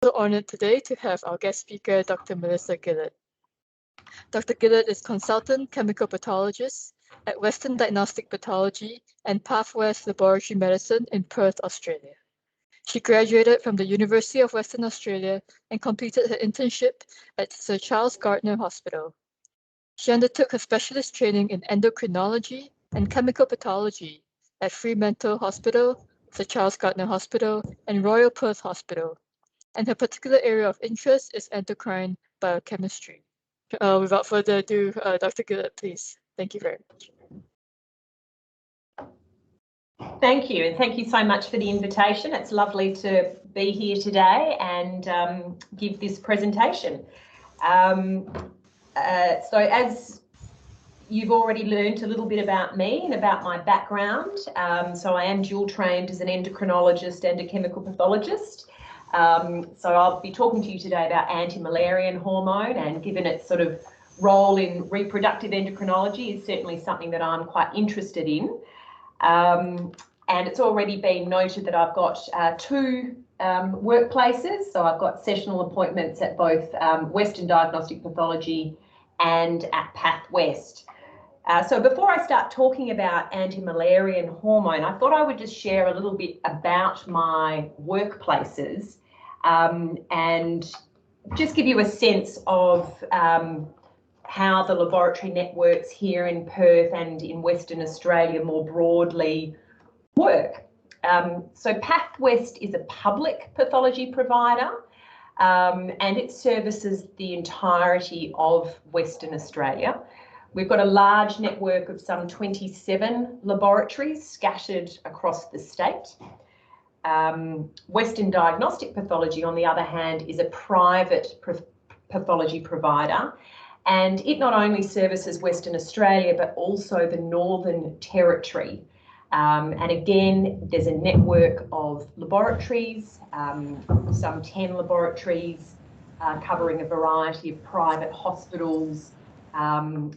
also honored today to have our guest speaker, Dr. Melissa Gillett. Dr. Gillett is consultant chemical pathologist at Western Diagnostic Pathology and Pathwest Laboratory Medicine in Perth, Australia. She graduated from the University of Western Australia and completed her internship at Sir Charles Gardner Hospital. She undertook her specialist training in endocrinology and chemical pathology at Fremantle Hospital, Sir Charles Gardner Hospital, and Royal Perth Hospital, and her particular area of interest is endocrine biochemistry. Without further ado, Dr. Gillett, please. Thank you very much. Thank you, and thank you so much for the invitation. It's lovely to be here today and give this presentation. So as you've already learned a little bit about me and about my background, so I am dual trained as an endocrinologist and a chemical pathologist. So I'll be talking to you today about anti-Mullerian hormone, and given its sort of role in reproductive endocrinology is certainly something that I'm quite interested in. And it's already been noted that I've got two workplaces. So I've got sessional appointments at both Western Diagnostic Pathology and at Pathwest. So before I start talking about anti-Mullerian hormone, I thought I would just share a little bit about my workplaces and just give you a sense of how the laboratory networks here in Perth and in Western Australia more broadly work. So Pathwest is a public pathology provider and it services the entirety of Western Australia. We've got a large network of some 27 laboratories scattered across the state. Western Diagnostic Pathology, on the other hand, is a private pathology provider, and it not only services Western Australia but also the Northern Territory. And again, there's a network of laboratories, some 10 laboratories covering a variety of private hospitals and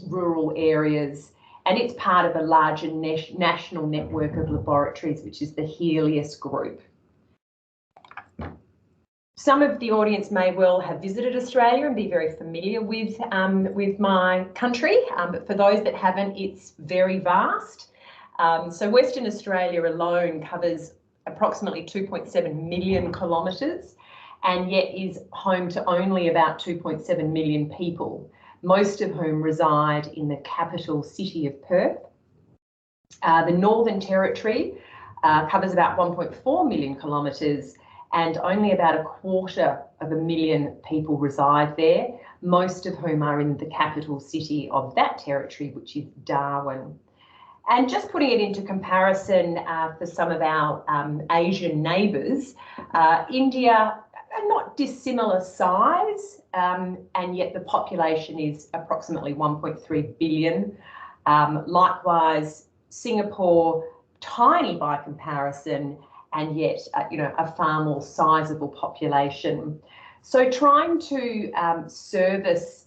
rural areas, and it's part of a larger national network of laboratories, which is the Helios Group. Some of the audience may well have visited Australia and be very familiar with my country, but for those that haven't, it's very vast. So Western Australia alone covers approximately 2.7 million kilometres, and yet is home to only about 2.7 million people, most of whom reside in the capital city of Perth. The Northern Territory covers about 1.4 million kilometres, and only about 250,000 people reside there, most of whom are in the capital city of that territory, which is Darwin. And just putting it into comparison for some of our Asian neighbours, India are not dissimilar size, and yet the population is approximately 1.3 billion. Likewise, Singapore, tiny by comparison, and yet a far more sizable population. So trying to service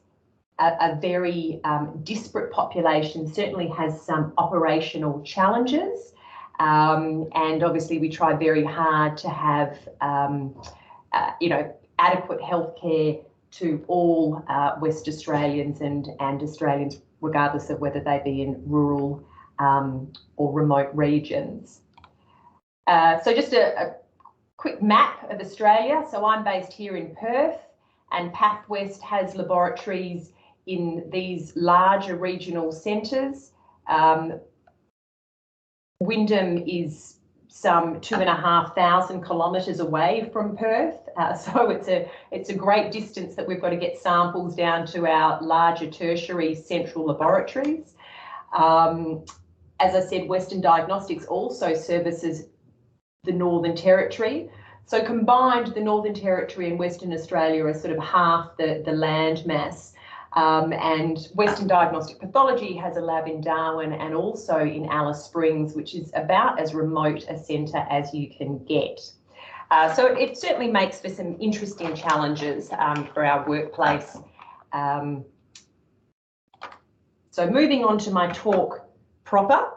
a very disparate population certainly has some operational challenges, and obviously we try very hard to have adequate healthcare to all West Australians and Australians, regardless of whether they be in rural or remote regions. So just a quick map of Australia. So I'm based here in Perth, and Pathwest has laboratories in these larger regional centres. Wyndham is some 2,500 kilometres away from Perth, so it's a great distance that we've got to get samples down to our larger tertiary central laboratories. As I said, Western Diagnostics also services the Northern Territory. So combined, the Northern Territory and Western Australia are sort of half the land mass. And Western Diagnostic Pathology has a lab in Darwin and also in Alice Springs, which is about as remote a centre as you can get. So it certainly makes for some interesting challenges for our workplace. So moving on to my talk proper,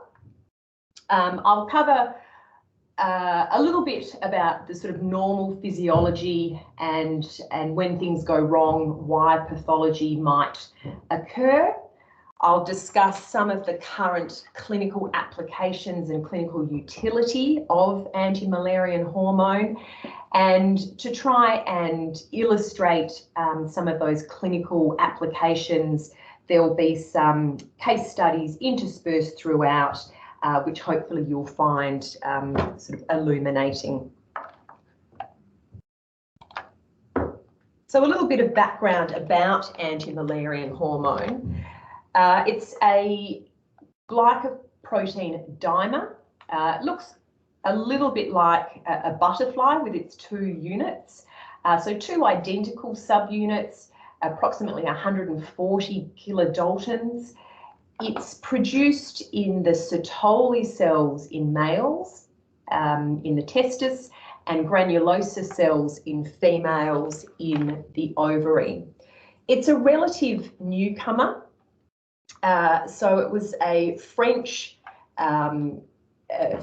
I'll cover a little bit about the sort of normal physiology and when things go wrong, why pathology might occur. I'll discuss some of the current clinical applications and clinical utility of anti-Müllerian hormone, and to try and illustrate some of those clinical applications, there will be some case studies interspersed throughout, which hopefully you'll find sort of illuminating. So a little bit of background about anti-Müllerian hormone. It's a glycoprotein dimer. It looks a little bit like a butterfly with its 2 units. So 2 identical subunits, approximately 140 kilodaltons. It's produced in the Sertoli cells in males, in the testis, and Granulosa cells in females in the ovary. It's a relative newcomer. So it was a French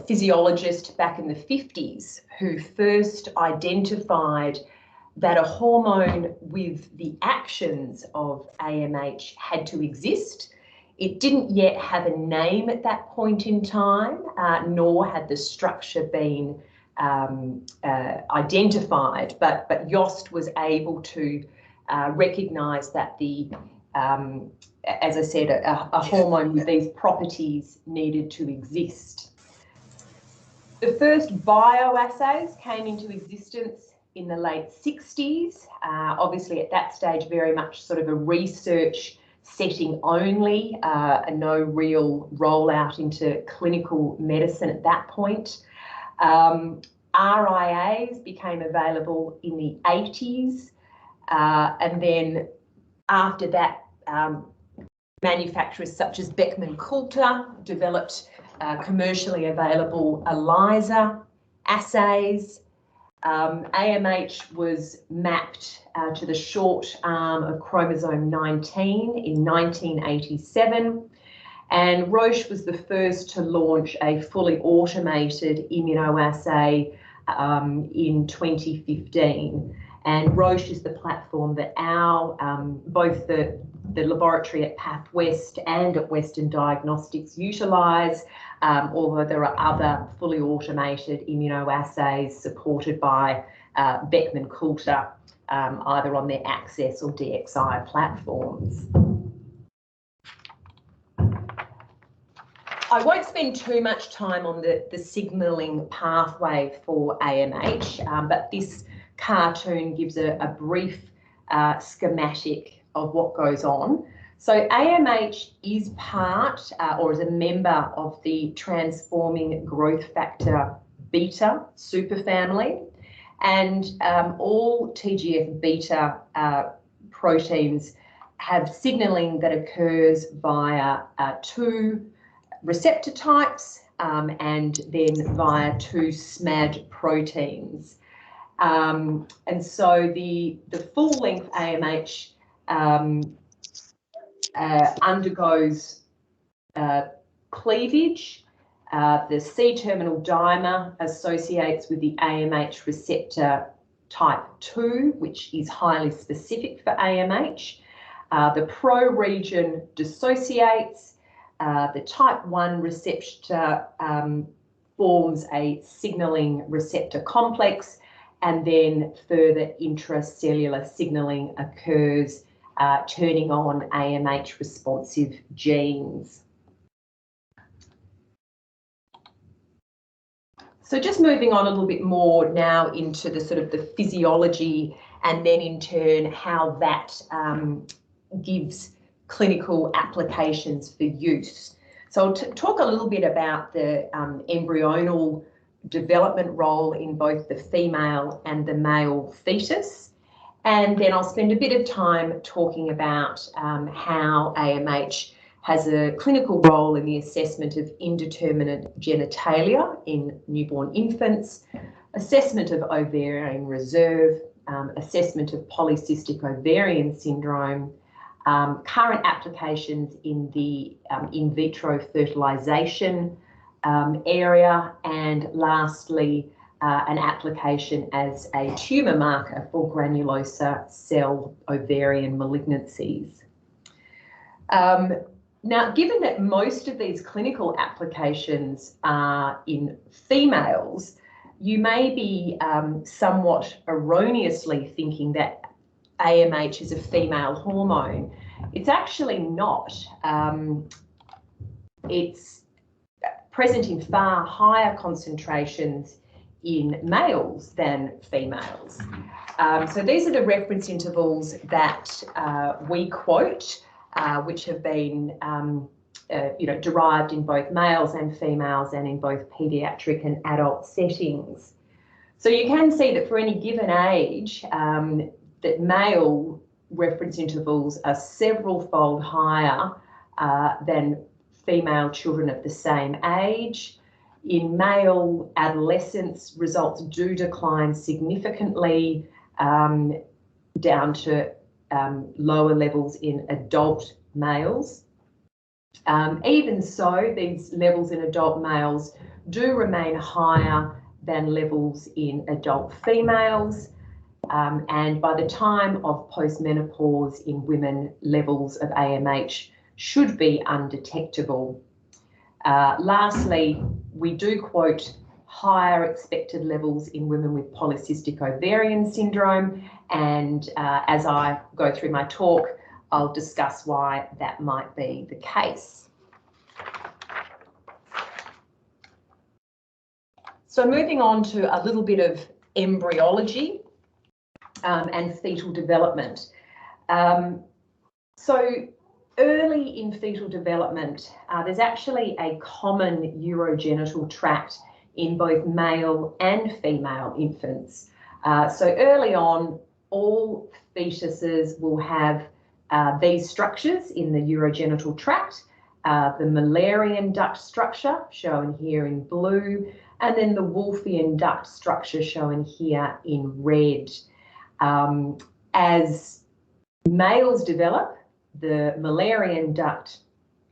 physiologist back in the 50s who first identified that a hormone with the actions of AMH had to exist. It didn't yet have a name at that point in time, nor had the structure been identified, but Yost was able to recognise that the as I said, a hormone with these properties needed to exist. The first bioassays came into existence in the late 60s, obviously at that stage very much sort of a research setting only, no real rollout into clinical medicine at that point. RIAs became available in the 80s, and then after that, manufacturers such as Beckman Coulter developed commercially available ELISA assays. AMH was mapped to the short arm of chromosome 19 in 1987, and Roche was the first to launch a fully automated immunoassay in 2015. And Roche is the platform that our both the laboratory at Path West and at Western Diagnostics utilise, although there are other fully automated immunoassays supported by Beckman Coulter, either on their Access or DXI platforms. I won't spend too much time on the signalling pathway for AMH, but this cartoon gives a brief schematic of what goes on. So AMH is part or is a member of the transforming growth factor beta superfamily, and all TGF-beta proteins have signalling that occurs via 2 receptor types and then via 2 SMAD proteins. And so the full-length AMH undergoes cleavage. The C-terminal dimer associates with the AMH receptor type 2, which is highly specific for AMH. The pro region dissociates. The type 1 receptor forms a signalling receptor complex, and then further intracellular signalling occurs, turning on AMH responsive genes. So just moving on a little bit more now into the sort of the physiology, and then in turn how that gives clinical applications for use. So I'll talk a little bit about the embryonal development role in both the female and the male fetus, and then I'll spend a bit of time talking about how AMH has a clinical role in the assessment of indeterminate genitalia in newborn infants, assessment of ovarian reserve, assessment of polycystic ovarian syndrome, current applications in the in vitro fertilisation area, and lastly, an application as a tumour marker for granulosa cell ovarian malignancies. Now, given that most of these clinical applications are in females, you may be somewhat erroneously thinking that AMH is a female hormone. It's actually not. It's present in far higher concentrations in males than females. So these are the reference intervals that we quote, which have been derived in both males and females and in both paediatric and adult settings. So you can see that for any given age, that male reference intervals are several-fold higher than female children of the same age. In male adolescents, results do decline significantly down to lower levels in adult males. Even so, these levels in adult males do remain higher than levels in adult females. And by the time of postmenopause in women, levels of AMH should be undetectable. Lastly, we do quote higher expected levels in women with polycystic ovarian syndrome, and as I go through my talk, I'll discuss why that might be the case. So moving on to a little bit of embryology and fetal development. So early in fetal development, there's actually a common urogenital tract in both male and female infants. So early on, all fetuses will have these structures in the urogenital tract, the Müllerian duct structure shown here in blue, and then the Wolffian duct structure shown here in red. As males develop, the Müllerian duct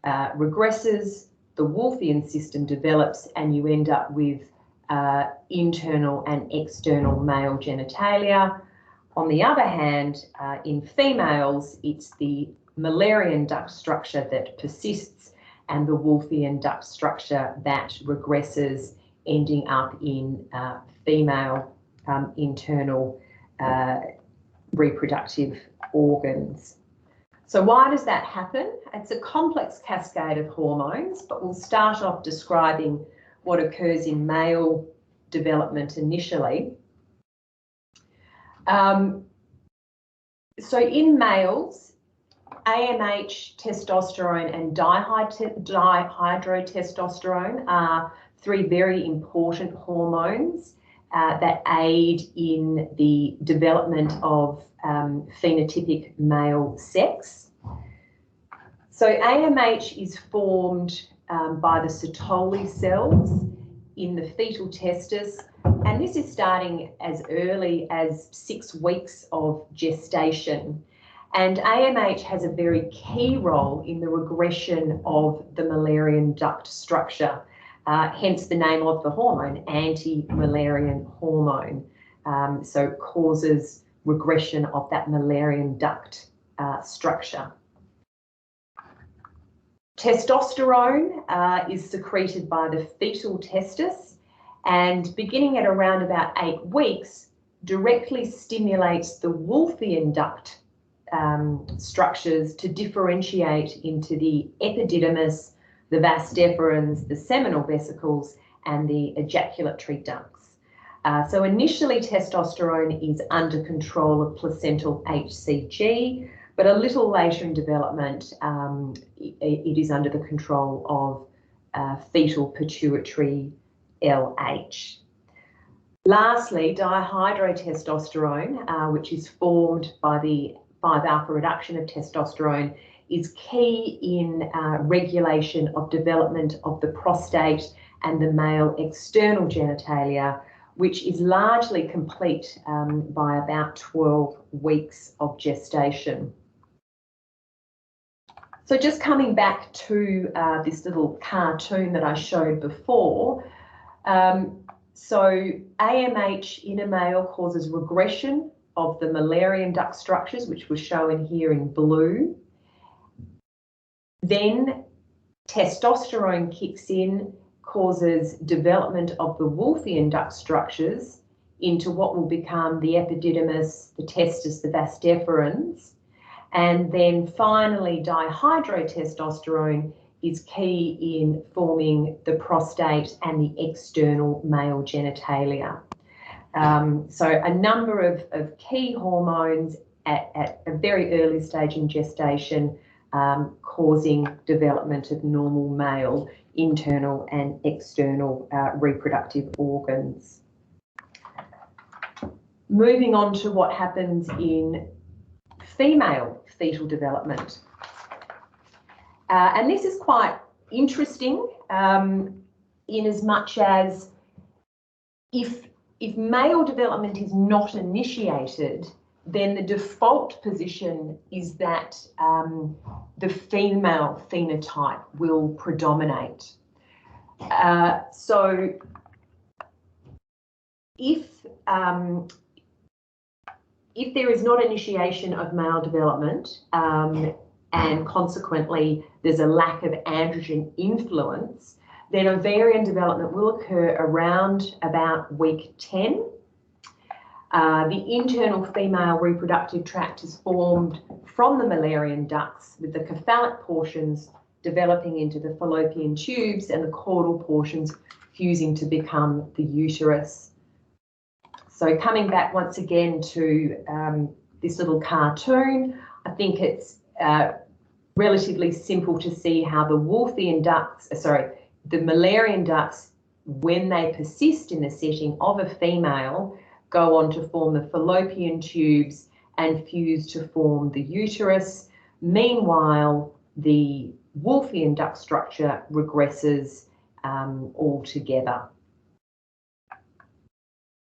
regresses, the Wolffian system develops, and you end up with internal and external male genitalia. On the other hand, in females, it's the Müllerian duct structure that persists and the Wolffian duct structure that regresses, ending up in female internal reproductive organs. So why does that happen? It's a complex cascade of hormones, but we'll start off describing what occurs in male development initially. So in males, AMH, testosterone and dihydrotestosterone are three very important hormones that aid in the development of phenotypic male sex. So AMH is formed by the Sertoli cells in the fetal testis, and this is starting as early as 6 weeks of gestation. And AMH has a very key role in the regression of the Müllerian duct structure, hence the name of the hormone, Anti-Mullerian Hormone. So it causes regression of that Müllerian duct structure. Testosterone is secreted by the fetal testis, and beginning at around about 8 weeks, directly stimulates the Wolffian duct structures to differentiate into the epididymis, the vas deferens, the seminal vesicles, and the ejaculatory ducts. So initially testosterone is under control of placental HCG, but a little later in development it is under the control of fetal pituitary LH. Lastly, dihydrotestosterone, which is formed by the 5-alpha reduction of testosterone, is key in regulation of development of the prostate and the male external genitalia, which is largely complete by about 12 weeks of gestation. So just coming back to this little cartoon that I showed before, so AMH in a male causes regression of the Müllerian duct structures, which was shown here in blue. Then testosterone kicks in, causes development of the Wolffian duct structures into what will become the epididymis, the testis, the vas deferens. And then finally, dihydrotestosterone is key in forming the prostate and the external male genitalia. So a number of key hormones at a very early stage in gestation causing development of normal male internal and external reproductive organs. Moving on to what happens in female fetal development. And this is quite interesting in as much as if male development is not initiated, then the default position is that the female phenotype will predominate. So if there is not initiation of male development and consequently there's a lack of androgen influence, then ovarian development will occur around about week 10. The internal female reproductive tract is formed from the Müllerian ducts, with the cephalic portions developing into the fallopian tubes and the caudal portions fusing to become the uterus. So coming back once again to this little cartoon, I think it's relatively simple to see how the Wolffian ducts, the Müllerian ducts, when they persist in the setting of a female, go on to form the fallopian tubes and fuse to form the uterus. Meanwhile, the Wolffian duct structure regresses altogether.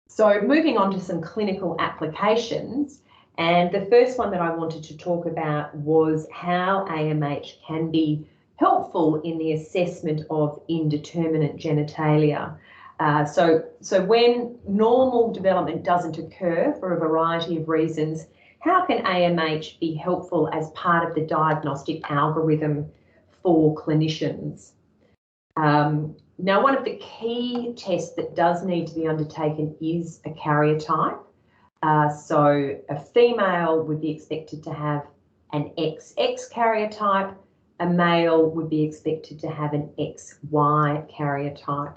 So moving on to some clinical applications, and the first one that I wanted to talk about was how AMH can be helpful in the assessment of indeterminate genitalia. So when normal development doesn't occur for a variety of reasons, how can AMH be helpful as part of the diagnostic algorithm for clinicians? Now, one of the key tests that does need to be undertaken is a karyotype. So a female would be expected to have an XX karyotype, a male would be expected to have an XY karyotype.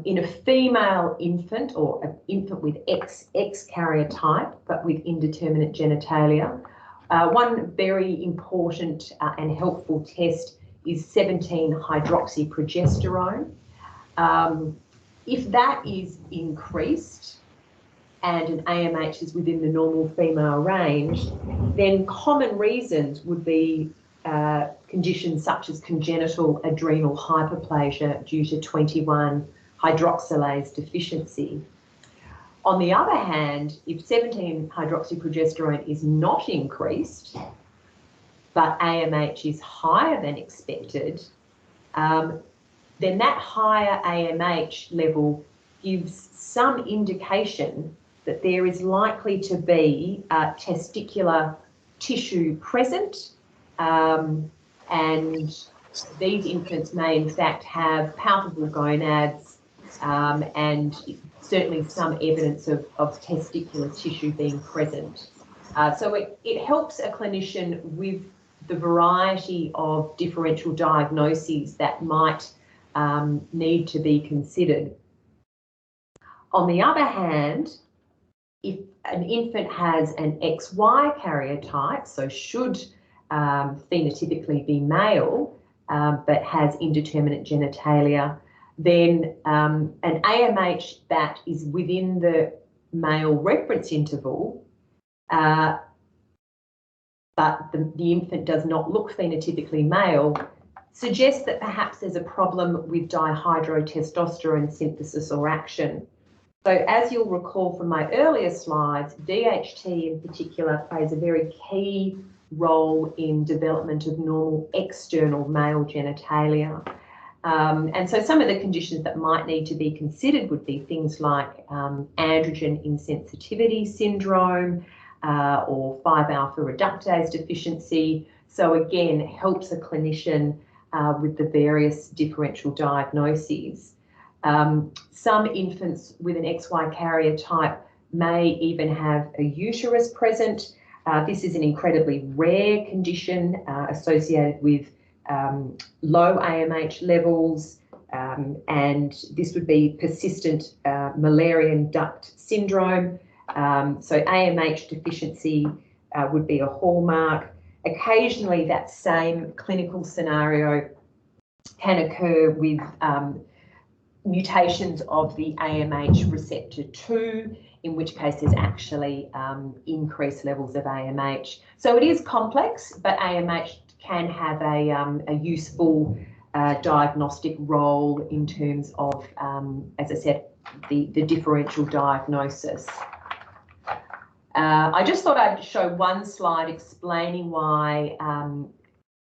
In a female infant or an infant with XX karyotype but with indeterminate genitalia, one very important and helpful test is 17-hydroxyprogesterone. If that is increased and an AMH is within the normal female range, then common reasons would be conditions such as congenital adrenal hyperplasia due to 21-hydroxylase deficiency. On the other hand, if 17-hydroxyprogesterone is not increased, but AMH is higher than expected, then that higher AMH level gives some indication that there is likely to be testicular tissue present, and these infants may in fact have palpable gonads and certainly some evidence of testicular tissue being present. So it helps a clinician with the variety of differential diagnoses that might need to be considered. On the other hand, if an infant has an XY karyotype, so should phenotypically be male, but has indeterminate genitalia, then an AMH that is within the male reference interval, but the infant does not look phenotypically male, suggests that perhaps there's a problem with dihydrotestosterone synthesis or action. So as you'll recall from my earlier slides, DHT in particular plays a very key role in development of normal external male genitalia. And so some of the conditions that might need to be considered would be things like androgen insensitivity syndrome or 5-alpha reductase deficiency. So again, helps a clinician with the various differential diagnoses. Some infants with an XY carrier type may even have a uterus present. This is an incredibly rare condition associated with low AMH levels, and this would be persistent Müllerian duct syndrome. So AMH deficiency would be a hallmark. Occasionally that same clinical scenario can occur with mutations of the AMH receptor 2, in which case there's actually increased levels of AMH. So it is complex, but AMH can have a useful diagnostic role in terms of, as I said, the differential diagnosis. I just thought I'd show one slide explaining why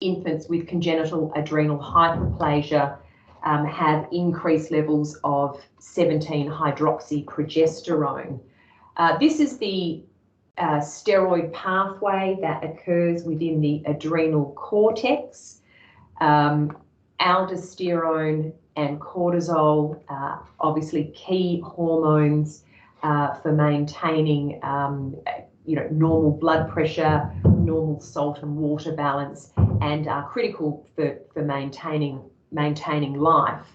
infants with congenital adrenal hyperplasia have increased levels of 17-hydroxyprogesterone. This is the steroid pathway that occurs within the adrenal cortex. Aldosterone and cortisol are obviously key hormones for maintaining normal blood pressure, normal salt and water balance, and are critical for maintaining life.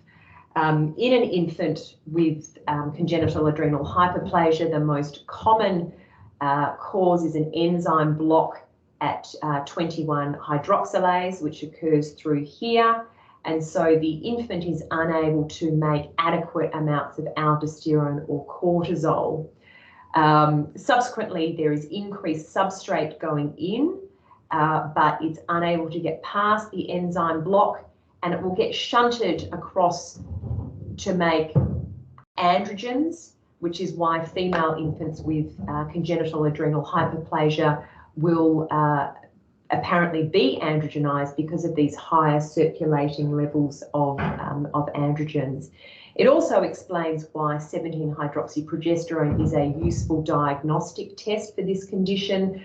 In an infant with congenital adrenal hyperplasia, the most common cause is an enzyme block at 21-hydroxylase, which occurs through here. And so the infant is unable to make adequate amounts of aldosterone or cortisol. Subsequently, there is increased substrate going in, but it's unable to get past the enzyme block, and it will get shunted across to make androgens, which is why female infants with congenital adrenal hyperplasia will apparently be androgenized because of these higher circulating levels of androgens. It also explains why 17-hydroxyprogesterone is a useful diagnostic test for this condition.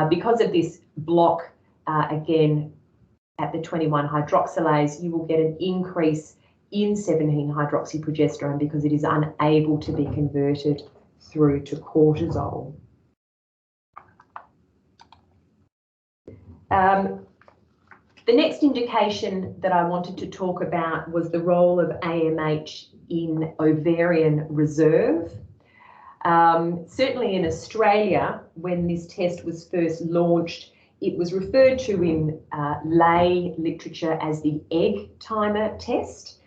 Because of this block, again, at the 21-hydroxylase, you will get an increase in 17-hydroxyprogesterone because it is unable to be converted through to cortisol. The next indication that I wanted to talk about was the role of AMH in ovarian reserve. Certainly in Australia, when this test was first launched, it was referred to in lay literature as the egg timer test.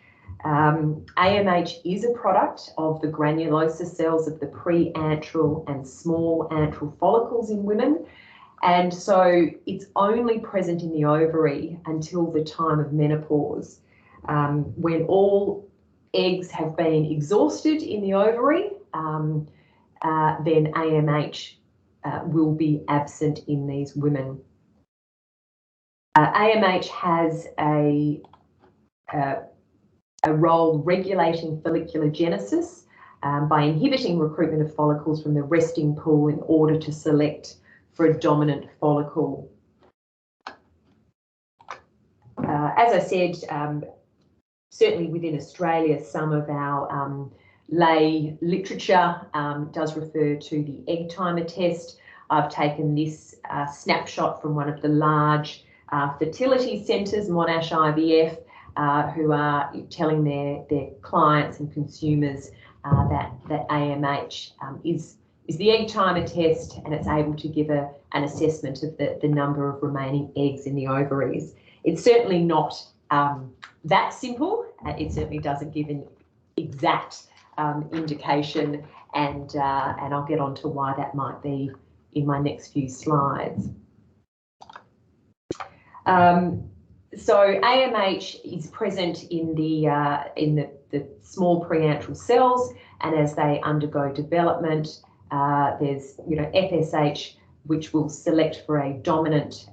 AMH is a product of the granulosa cells of the preantral and small antral follicles in women. And so it's only present in the ovary until the time of menopause. When all eggs have been exhausted in the ovary, then AMH will be absent in these women. AMH has a role regulating follicular genesis by inhibiting recruitment of follicles from the resting pool in order to select for a dominant follicle. As I said, certainly within Australia, some of our lay literature does refer to the egg timer test. I've taken this snapshot from one of the large fertility centres, Monash IVF, who are telling their clients and consumers that AMH is the egg timer test, and it's able to give an assessment of the number of remaining eggs in the ovaries. It's certainly not that simple. It certainly doesn't give an exact indication, and I'll get on to why that might be in my next few slides. So AMH is present in the small preantral cells, and as they undergo development, there's FSH which will select for a dominant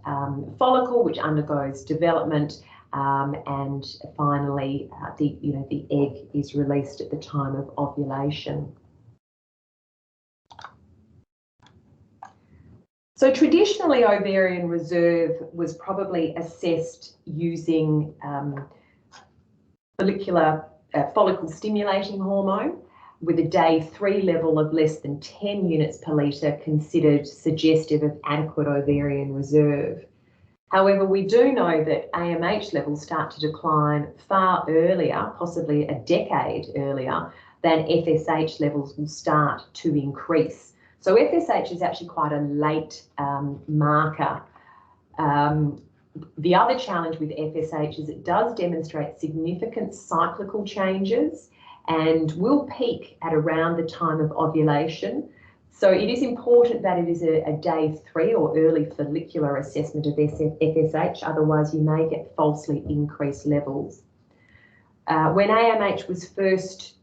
follicle, which undergoes development, and finally the egg is released at the time of ovulation. So traditionally, ovarian reserve was probably assessed using follicle stimulating hormone, with a day 3 level of less than 10 units per litre considered suggestive of adequate ovarian reserve. However, we do know that AMH levels start to decline far earlier, possibly a decade earlier, than FSH levels will start to increase. So FSH is actually quite a late marker. The other challenge with FSH is it does demonstrate significant cyclical changes and will peak at around the time of ovulation. So it is important that it is a day 3 or early follicular assessment of FSH, otherwise you may get falsely increased levels. When AMH was first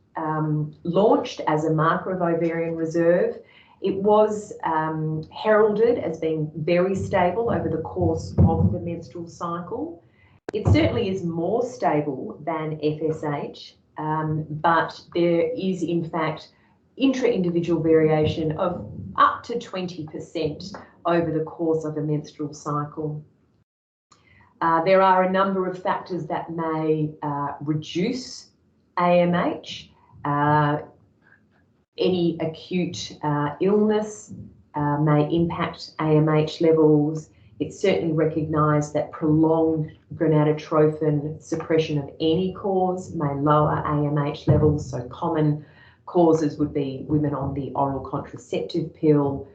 launched as a marker of ovarian reserve, it was heralded as being very stable over the course of the menstrual cycle. It certainly is more stable than FSH, but there is in fact intra-individual variation of up to 20% over the course of a menstrual cycle. There are a number of factors that may reduce AMH. Any acute illness may impact AMH levels. It's certainly recognised that prolonged gonadotrophin suppression of any cause may lower AMH levels. So common causes would be women on the oral contraceptive pill,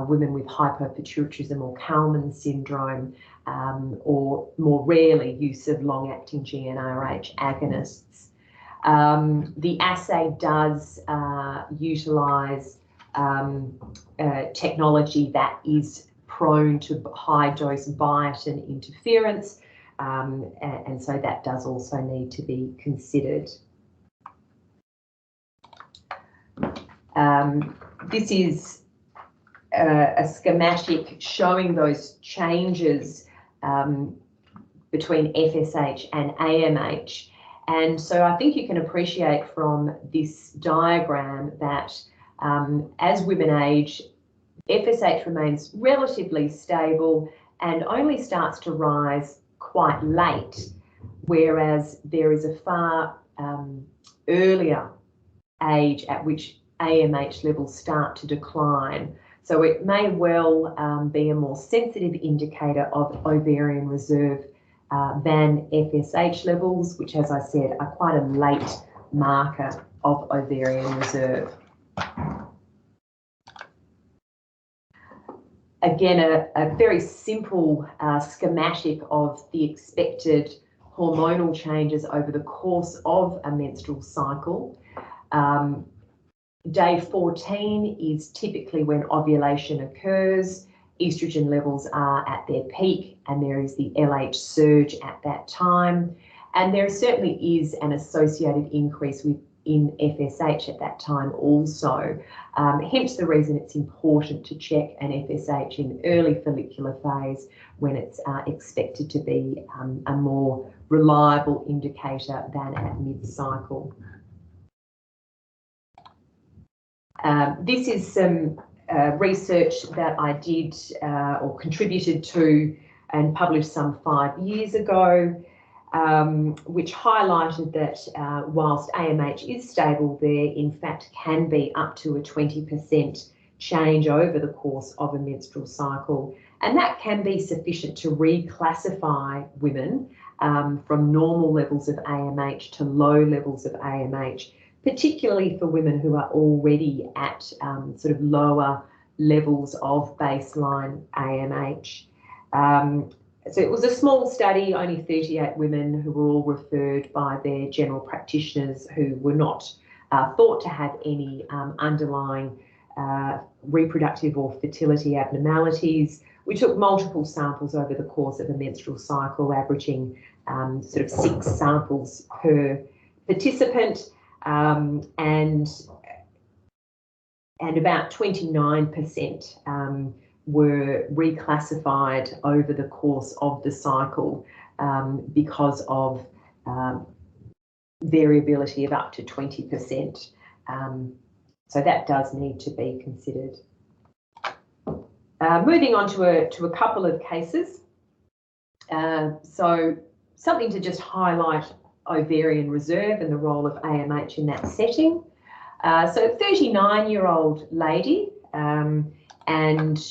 women with hypopituitarism or Kalman syndrome, or more rarely use of long-acting GnRH agonists. The assay does utilise technology that is prone to high-dose biotin interference, and so that does also need to be considered. This is a schematic showing those changes between FSH and AMH. And so I think you can appreciate from this diagram that as women age, FSH remains relatively stable and only starts to rise quite late, whereas there is a far earlier age at which AMH levels start to decline. So it may well be a more sensitive indicator of ovarian reserve than FSH levels, which, as I said, are quite a late marker of ovarian reserve. Again, a very simple schematic of the expected hormonal changes over the course of a menstrual cycle. Day 14 is typically when ovulation occurs. Estrogen levels are at their peak and there is the LH surge at that time. And there certainly is an associated increase in FSH at that time also. Hence the reason it's important to check an FSH in early follicular phase when it's expected to be a more reliable indicator than at mid-cycle. This is some research that I did or contributed to and published some 5 years ago, which highlighted that whilst AMH is stable, there in fact can be up to a 20% change over the course of a menstrual cycle. And that can be sufficient to reclassify women from normal levels of AMH to low levels of AMH, particularly for women who are already at sort of lower levels of baseline AMH. So it was a small study, only 38 women who were all referred by their general practitioners who were not thought to have any underlying reproductive or fertility abnormalities. We took multiple samples over the course of a menstrual cycle, averaging sort of 6 samples per participant, and about 29% were reclassified over the course of the cycle because of variability of up to 20%. So that does need to be considered. Moving on to a couple of cases. So something to just highlight ovarian reserve and the role of AMH in that setting. So 39-year-old lady, and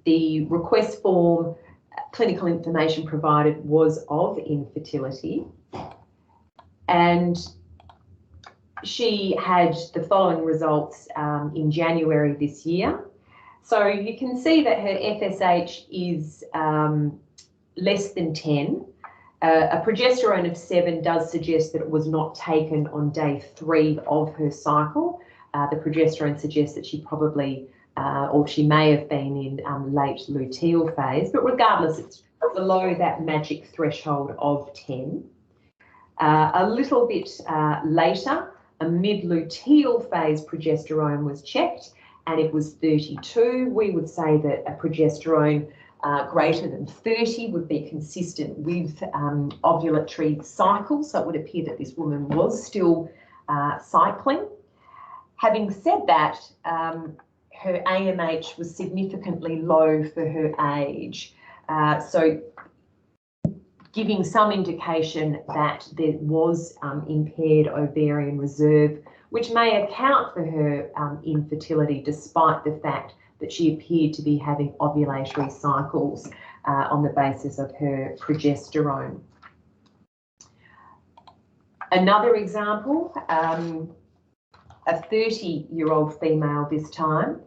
the request form, clinical information provided was of infertility, and she had the following results in January this year. So you can see that her FSH is less than 10. A progesterone of 7 does suggest that it was not taken on day 3 of her cycle. The progesterone suggests that she probably, or she may have been in late luteal phase, but regardless, it's below that magic threshold of 10. A little bit later, a mid-luteal phase progesterone was checked, and it was 32. We would say that a progesterone greater than 30 would be consistent with ovulatory cycles, so it would appear that this woman was still cycling. Having said that, her AMH was significantly low for her age, so giving some indication that there was impaired ovarian reserve, which may account for her infertility, despite the fact that she appeared to be having ovulatory cycles on the basis of her progesterone. Another example, a 30-year-old female this time,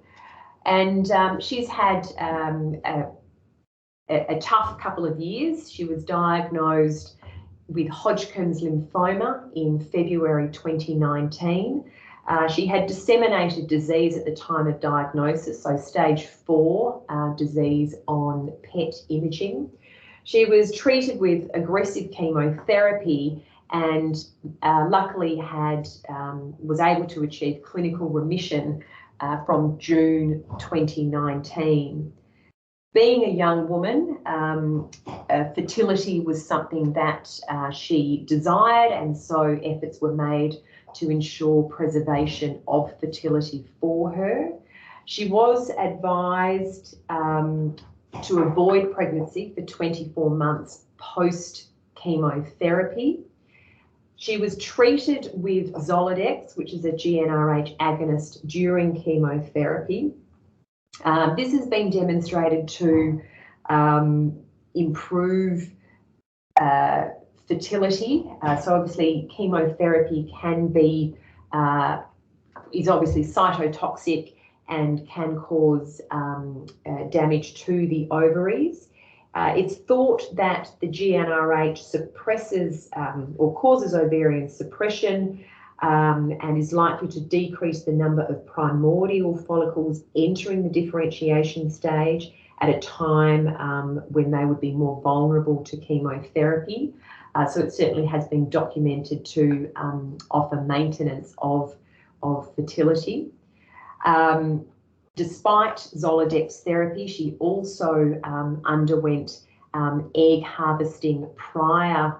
and she's had a tough couple of years. She was diagnosed with Hodgkin's lymphoma in February 2019. She had disseminated disease at the time of diagnosis, so stage 4 disease on PET imaging. She was treated with aggressive chemotherapy and luckily was able to achieve clinical remission from June 2019. Being a young woman, fertility was something that she desired, and so efforts were made to ensure preservation of fertility for her. She was advised to avoid pregnancy for 24 months post-chemotherapy. She was treated with Zoladex, which is a GnRH agonist, during chemotherapy. This has been demonstrated to improve fertility. So obviously chemotherapy can be, is obviously cytotoxic and can cause damage to the ovaries. It's thought that the GnRH suppresses or causes ovarian suppression and is likely to decrease the number of primordial follicles entering the differentiation stage at a time when they would be more vulnerable to chemotherapy. So it certainly has been documented to offer maintenance of fertility. Despite Zoladex therapy, she also underwent egg harvesting prior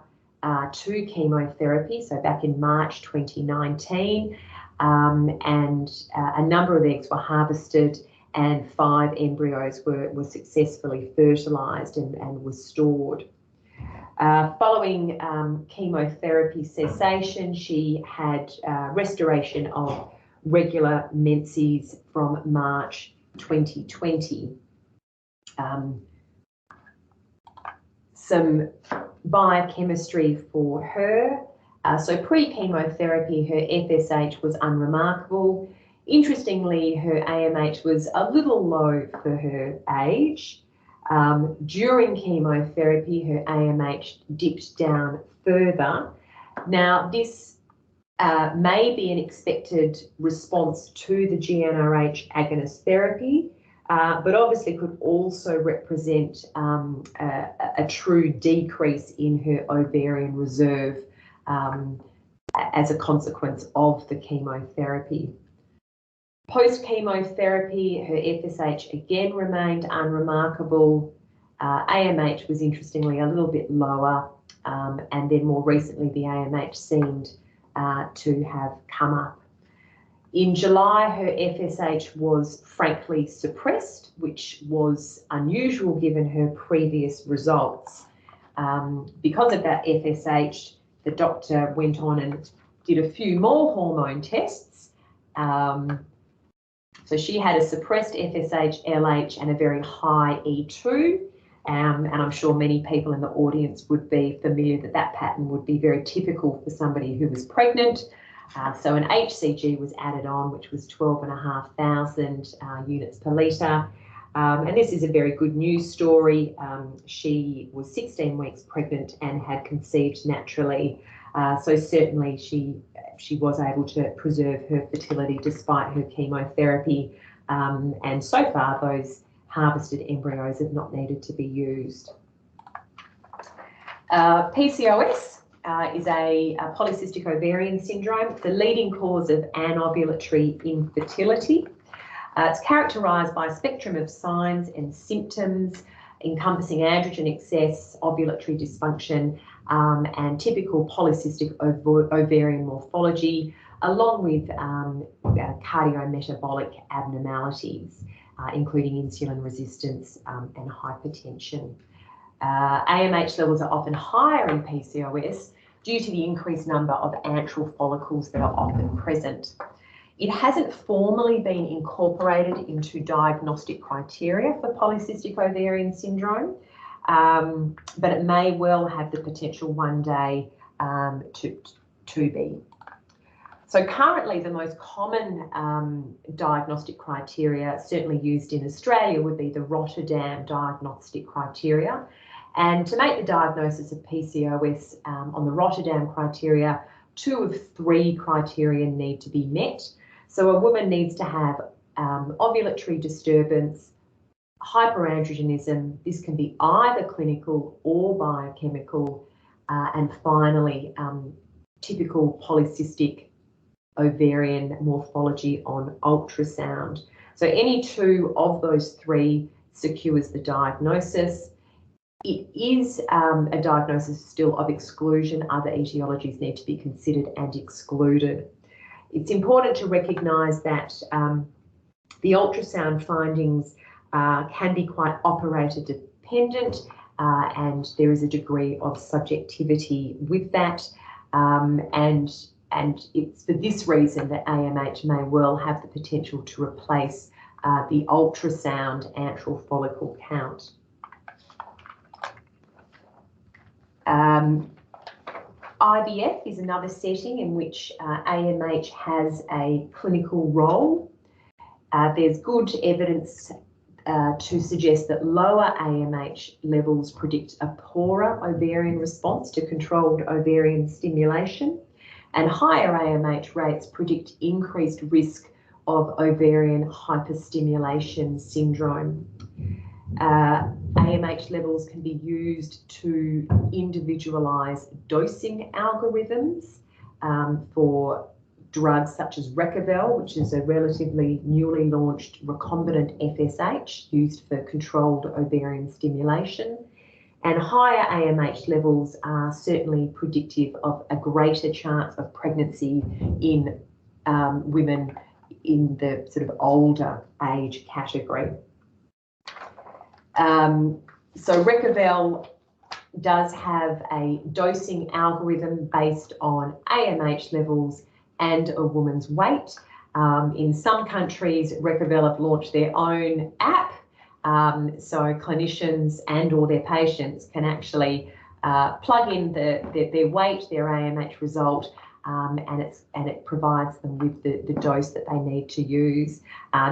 to chemotherapy, so back in March 2019, and a number of eggs were harvested and 5 embryos were successfully fertilised and were stored. Following chemotherapy cessation, she had restoration of regular menses from March 2020. Some biochemistry for her. So pre-chemotherapy, her FSH was unremarkable. Interestingly, her AMH was a little low for her age. During chemotherapy, her AMH dipped down further. Now, this may be an expected response to the GnRH agonist therapy, but obviously could also represent a true decrease in her ovarian reserve as a consequence of the chemotherapy. Post-chemotherapy, her FSH again remained unremarkable. AMH was interestingly a little bit lower, and then more recently the AMH seemed to have come up. In July, her FSH was frankly suppressed, which was unusual given her previous results. Because of that FSH, the doctor went on and did a few more hormone tests. So she had a suppressed FSH, LH, and a very high E2. And I'm sure many people in the audience would be familiar that that pattern would be very typical for somebody who was pregnant. So an HCG was added on, which was 12,500 units per litre. And this is a very good news story. She was 16 weeks pregnant and had conceived naturally. So certainly she was able to preserve her fertility despite her chemotherapy. And so far, those harvested embryos have not needed to be used. PCOS is a polycystic ovarian syndrome. It's the leading cause of anovulatory infertility. It's characterised by a spectrum of signs and symptoms encompassing androgen excess, ovulatory dysfunction, and typical polycystic ovarian morphology, along with cardiometabolic abnormalities, including insulin resistance and hypertension. AMH levels are often higher in PCOS due to the increased number of antral follicles that are often present. It hasn't formally been incorporated into diagnostic criteria for polycystic ovarian syndrome, but it may well have the potential one day to be. So currently the most common diagnostic criteria, certainly used in Australia, would be the Rotterdam diagnostic criteria. And to make the diagnosis of PCOS on the Rotterdam criteria, 2 of 3 criteria need to be met. So a woman needs to have ovulatory disturbance, hyperandrogenism. This can be either clinical or biochemical, and finally typical polycystic ovarian morphology on ultrasound. So any 2 of those 3 secures the diagnosis. It is a diagnosis still of exclusion. Other etiologies need to be considered and excluded. It's important to recognise that the ultrasound findings can be quite operator dependent, and there is a degree of subjectivity with that. And it's for this reason that AMH may well have the potential to replace the ultrasound antral follicle count. IVF is another setting in which AMH has a clinical role. There's good evidence to suggest that lower AMH levels predict a poorer ovarian response to controlled ovarian stimulation, and higher AMH rates predict increased risk of ovarian hyperstimulation syndrome. AMH levels can be used to individualise dosing algorithms for drugs such as Rekovelle, which is a relatively newly launched recombinant FSH used for controlled ovarian stimulation. And higher AMH levels are certainly predictive of a greater chance of pregnancy in women in the sort of older age category. So Rekovelle does have a dosing algorithm based on AMH levels and a woman's weight. In some countries, Rekovelle have launched their own app, so clinicians and or their patients can actually plug in their weight, their AMH result, and it provides them with the dose that they need to use.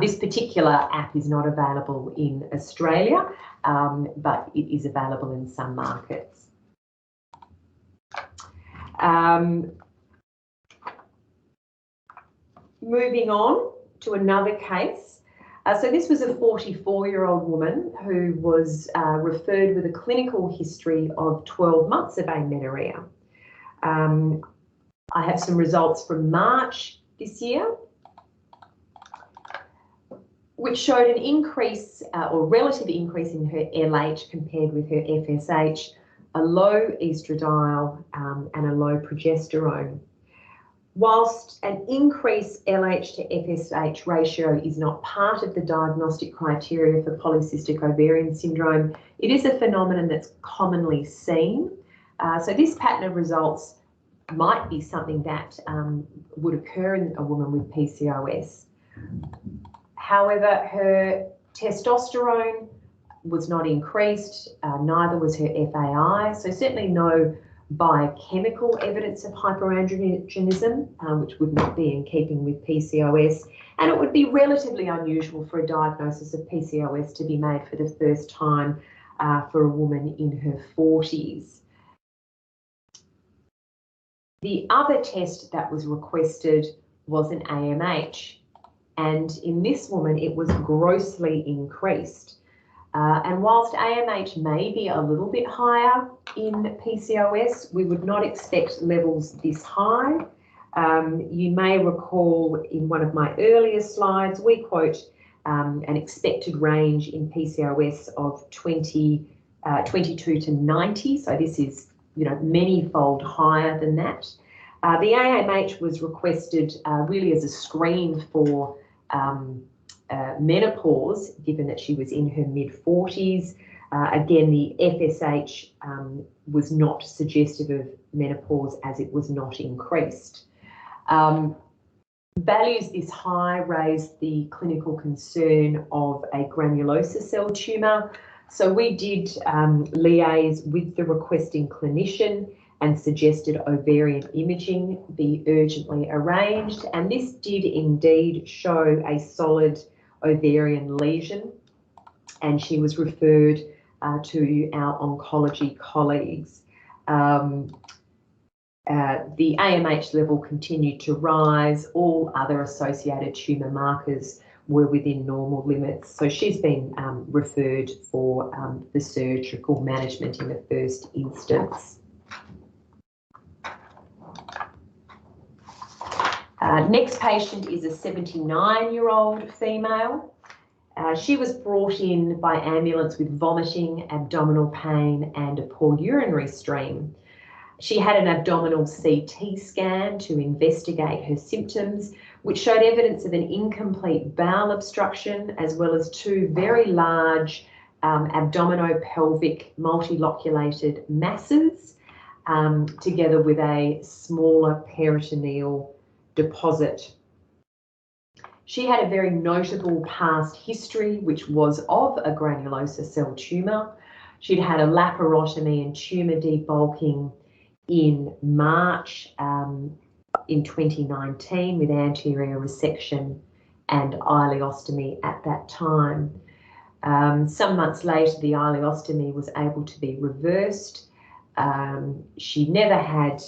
This particular app is not available in Australia, but it is available in some markets. Moving on to another case. So this was a 44-year-old woman who was referred with a clinical history of 12 months of amenorrhea. I have some results from March this year. which showed an increase or relative increase in her LH compared with her FSH, a low estradiol and a low progesterone. Whilst an increased LH to FSH ratio is not part of the diagnostic criteria for polycystic ovarian syndrome, it is a phenomenon that's commonly seen. So this pattern of results might be something that would occur in a woman with PCOS. However, her testosterone was not increased, neither was her FAI, so certainly no biochemical evidence of hyperandrogenism, which would not be in keeping with PCOS, and it would be relatively unusual for a diagnosis of PCOS to be made for the first time for a woman in her 40s. The other test that was requested was an AMH, and in this woman it was grossly increased. And whilst AMH may be a little bit higher in PCOS, we would not expect levels this high. You may recall in one of my earlier slides, we quote an expected range in PCOS of 22 to 90. So this is, many-fold higher than that. The AMH was requested really as a screen for menopause, given that she was in her mid-40s. Again, the FSH was not suggestive of menopause as it was not increased. Values this high raised the clinical concern of a granulosa cell tumour. So we did liaise with the requesting clinician and suggested ovarian imaging be urgently arranged. And this did indeed show a solid ovarian lesion, and she was referred to our oncology colleagues. The AMH level continued to rise. All other associated tumour markers were within normal limits. So she's been referred for the surgical management in the first instance. Next patient is a 79-year-old female. She was brought in by ambulance with vomiting, abdominal pain and a poor urinary stream. She had an abdominal CT scan to investigate her symptoms, which showed evidence of an incomplete bowel obstruction as well as two very large abdominopelvic multiloculated masses, together with a smaller peritoneal deposit. She had a very notable past history, which was of a granulosa cell tumour. She'd had a laparotomy and tumour debulking in March in 2019 with anterior resection and ileostomy at that time. Some months later, the ileostomy was able to be reversed. She never had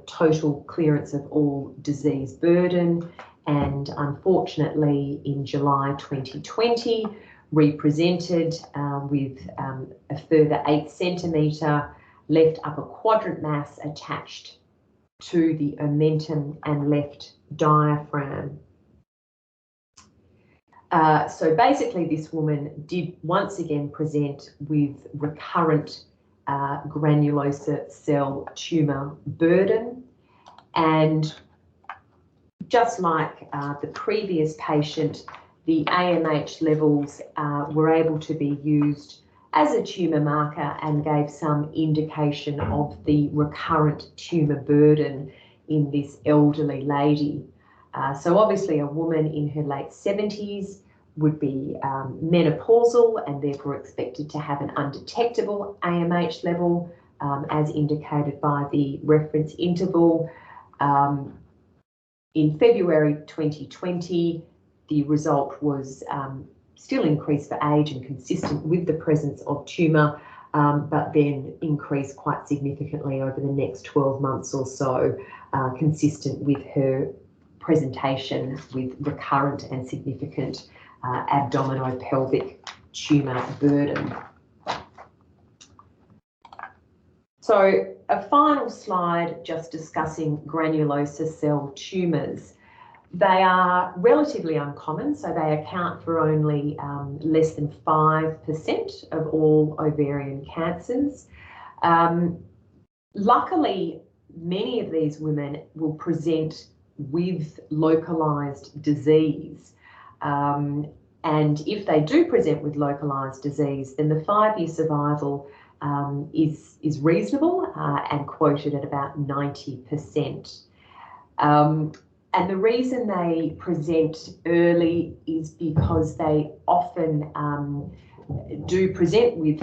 total clearance of all disease burden, and unfortunately in July 2020 represented with a further 8 centimetre left upper quadrant mass attached to the omentum and left diaphragm. So basically this woman did once again present with recurrent granulosa cell tumour burden, and just like the previous patient, the AMH levels were able to be used as a tumour marker and gave some indication of the recurrent tumour burden in this elderly lady. So obviously a woman in her late 70s would be menopausal and therefore expected to have an undetectable AMH level as indicated by the reference interval. In February 2020, the result was still increased for age and consistent with the presence of tumour, but then increased quite significantly over the next 12 months or so, consistent with her presentation with recurrent and significant abdominopelvic tumour burden. So a final slide just discussing granulosa cell tumours. They are relatively uncommon, so they account for only less than 5% of all ovarian cancers. Luckily, many of these women will present with localised disease. And if they do present with localised disease, then the 5-year survival is reasonable and quoted at about 90%. And the reason they present early is because they often do present with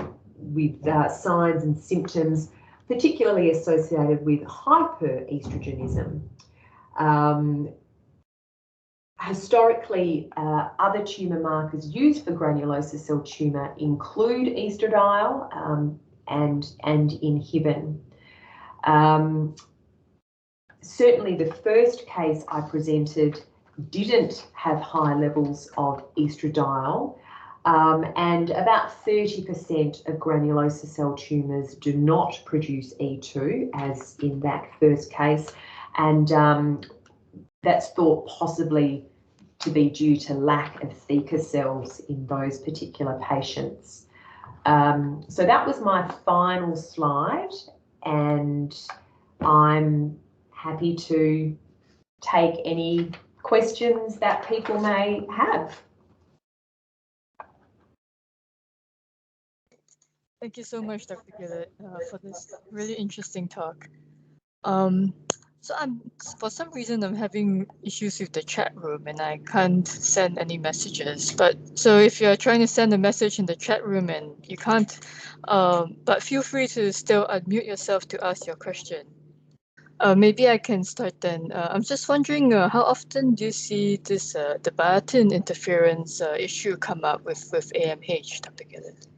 signs and symptoms, particularly associated with hyperestrogenism. Historically, other tumour markers used for granulosa cell tumour include estradiol and inhibin. Certainly the first case I presented didn't have high levels of estradiol, and about 30% of granulosa cell tumours do not produce E2, as in that first case, and that's thought possibly to be due to lack of theca cells in those particular patients. So that was my final slide, and I'm happy to take any questions that people may have. Thank you so much, Dr. Gillett, for this really interesting talk. So for some reason I'm having issues with the chat room and I can't send any messages. So if you're trying to send a message in the chat room and you can't, but feel free to still unmute yourself to ask your question. Maybe I can start then. I'm just wondering, how often do you see this the biotin interference issue come up with AMH, Dr. Gillett?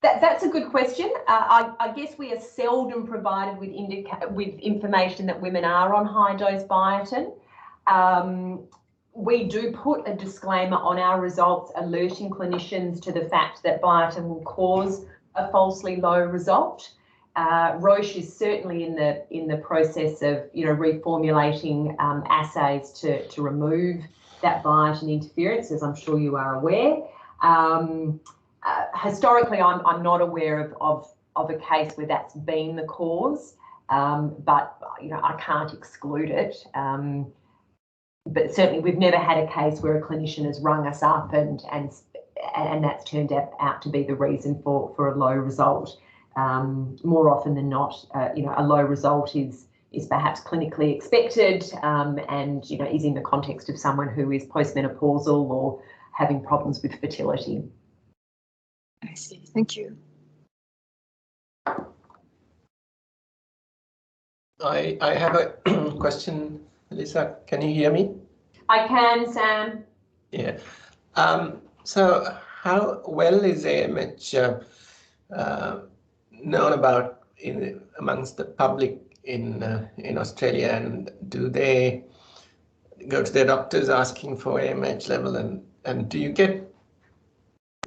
That's a good question. I guess we are seldom provided with information that women are on high-dose biotin. We do put a disclaimer on our results alerting clinicians to the fact that biotin will cause a falsely low result. Roche is certainly in the process of reformulating assays to remove that biotin interference, as I'm sure you are aware. Historically, I'm not aware of a case where that's been the cause, but I can't exclude it. But certainly, we've never had a case where a clinician has rung us up and that's turned out to be the reason for a low result. More often than not, a low result is perhaps clinically expected and is in the context of someone who is postmenopausal or having problems with fertility. I see. Thank you. I have a question, Lisa. Can you hear me? I can, Sam. Yeah. So how well is AMH known about amongst the public in Australia, and do they go to their doctors asking for AMH level, and do you get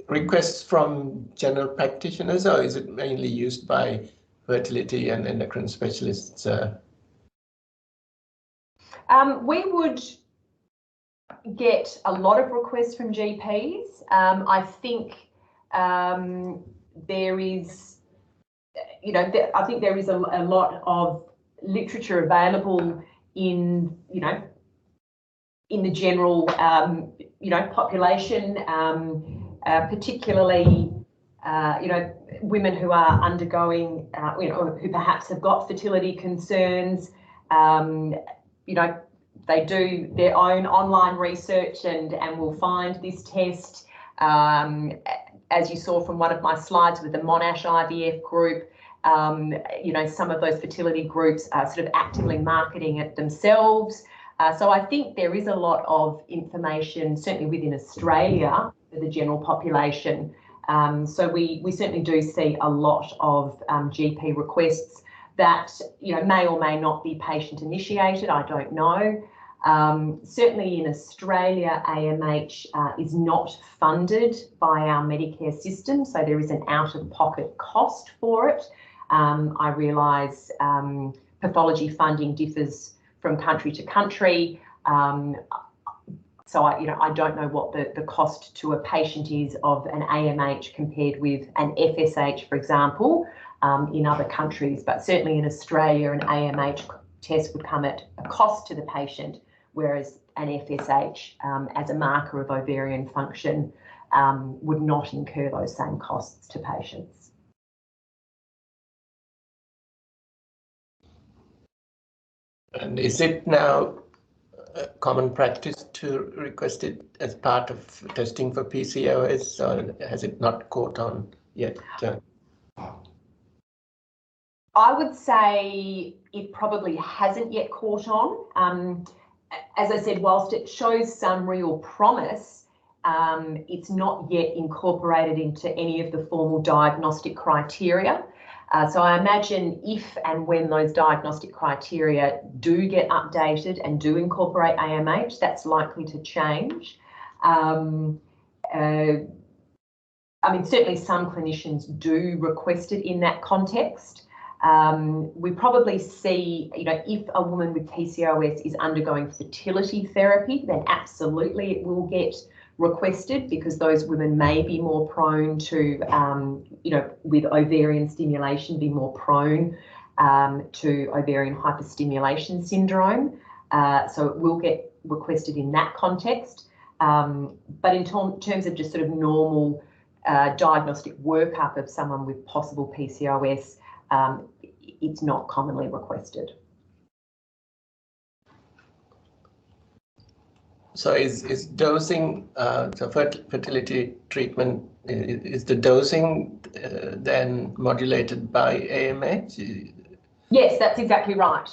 requests from general practitioners, or is it mainly used by fertility and endocrine specialists? We would get a lot of requests from GPs. I think there is, I think there is a lot of literature available in, in the general, population. Particularly, women who are undergoing, who perhaps have got fertility concerns. They do their own online research and will find this test. As you saw from one of my slides with the Monash IVF group, some of those fertility groups are sort of actively marketing it themselves. So I think there is a lot of information, certainly within Australia, for the general population. So we certainly do see a lot of GP requests that may or may not be patient initiated. I don't know. Certainly in Australia, AMH is not funded by our Medicare system, so there is an out-of-pocket cost for it. I realise pathology funding differs from country to country. So I don't know what the cost to a patient is of an AMH compared with an FSH, for example, in other countries. But certainly in Australia, an AMH test would come at a cost to the patient, whereas an FSH as a marker of ovarian function would not incur those same costs to patients. And is it now common practice to request it as part of testing for PCOS, or has it not caught on yet? I would say it probably hasn't yet caught on. As I said, whilst it shows some real promise, it's not yet incorporated into any of the formal diagnostic criteria. So I imagine if and when those diagnostic criteria do get updated and do incorporate AMH, that's likely to change. I mean, certainly some clinicians do request it in that context. We probably see, if a woman with PCOS is undergoing fertility therapy, then absolutely it will get requested, because those women may be more prone to, with ovarian stimulation, be more prone to ovarian hyperstimulation syndrome. So it will get requested in that context. But in terms of just sort of normal diagnostic workup of someone with possible PCOS, it's not commonly requested. So is dosing, so fertility treatment, is the dosing then modulated by AMH? Yes, that's exactly right.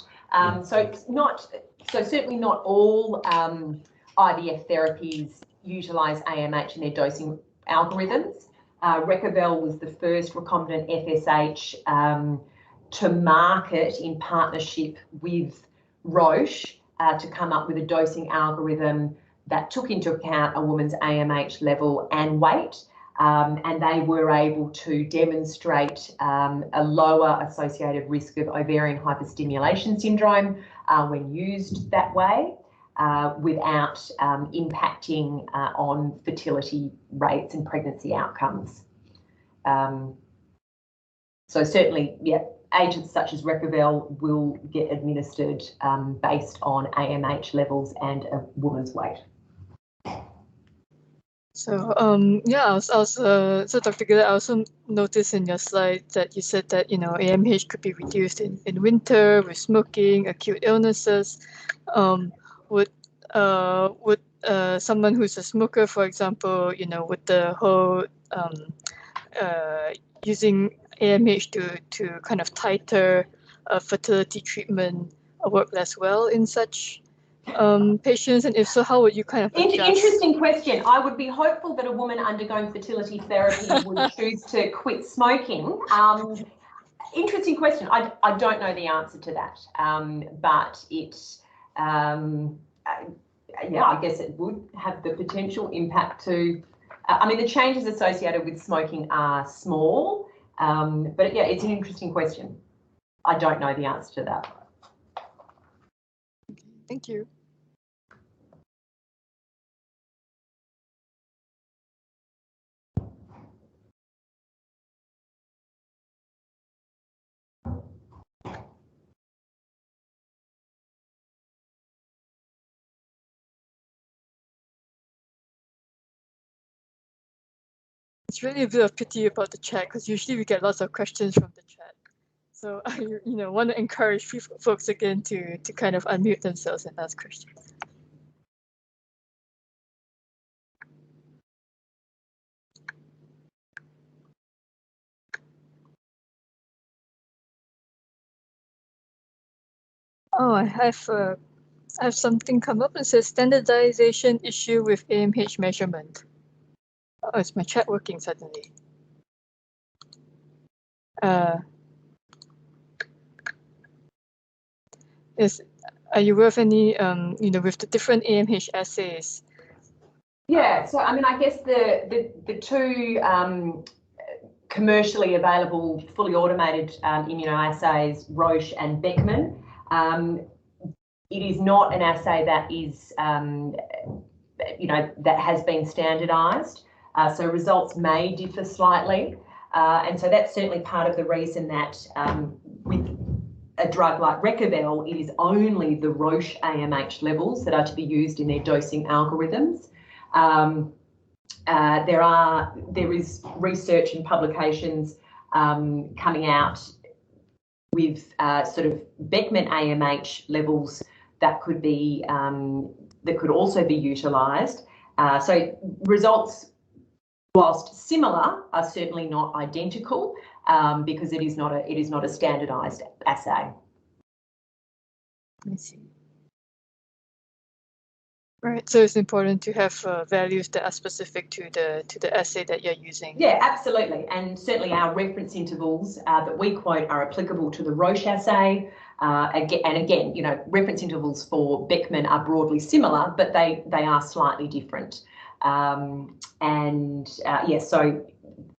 So it's not, so certainly not all IVF therapies utilise AMH in their dosing algorithms. Rekovelle was the first recombinant FSH to market in partnership with Roche to come up with a dosing algorithm that took into account a woman's AMH level and weight, and they were able to demonstrate a lower associated risk of ovarian hyperstimulation syndrome when used that way, without impacting on fertility rates and pregnancy outcomes. So certainly, yeah, agents such as Rekovelle will get administered based on AMH levels and a woman's weight. So so Dr. Gillett, I also noticed in your slide that you said that AMH could be reduced in winter with smoking, acute illnesses. Would someone who's a smoker, for example, with the whole using AMH to kind of tighter fertility treatment work less well in such patients? And if so, how would you kind of adjust? Interesting question. I would be hopeful that a woman undergoing fertility therapy would choose to quit smoking. Interesting question. I don't know the answer to that, but yeah, I guess it would have the potential impact to, I mean, the changes associated with smoking are small, but yeah, it's an interesting question. I don't know the answer to that. Thank you. It's really a bit of pity about the chat, because usually we get lots of questions from the chat. So I want to encourage folks again to kind of unmute themselves and ask questions. Oh, I have something come up. It says standardization issue with AMH measurement. Oh, is my chat working suddenly? Are you aware of any, with the different AMH assays? Yeah, so I mean, I guess the two commercially available, fully automated immunoassays, Roche and Beckman. It is not an assay that is, that has been standardised. So results may differ slightly. And so that's certainly part of the reason that with a drug like Rekovelle, it is only the Roche AMH levels that are to be used in their dosing algorithms. There is research and publications coming out with sort of Beckman AMH levels that could be that could also be utilised. So results, whilst similar, are certainly not identical because it is not a standardised assay. I see. Right, so it's important to have values that are specific to the assay that you're using. Yeah, absolutely, and certainly our reference intervals that we quote are applicable to the Roche assay. Again, reference intervals for Beckman are broadly similar, but they are slightly different. So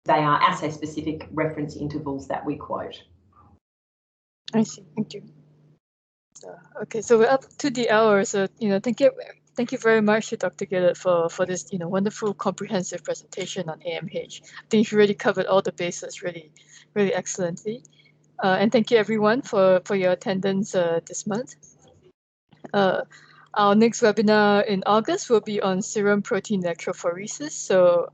they are assay-specific reference intervals that we quote. I see. Thank you. Okay, so we're up to the hour. So thank you very much to Dr. Gillett for this wonderful comprehensive presentation on AMH. I think you really covered all the bases really excellently. And thank you everyone for your attendance this month. Our next webinar in August will be on serum protein electrophoresis. So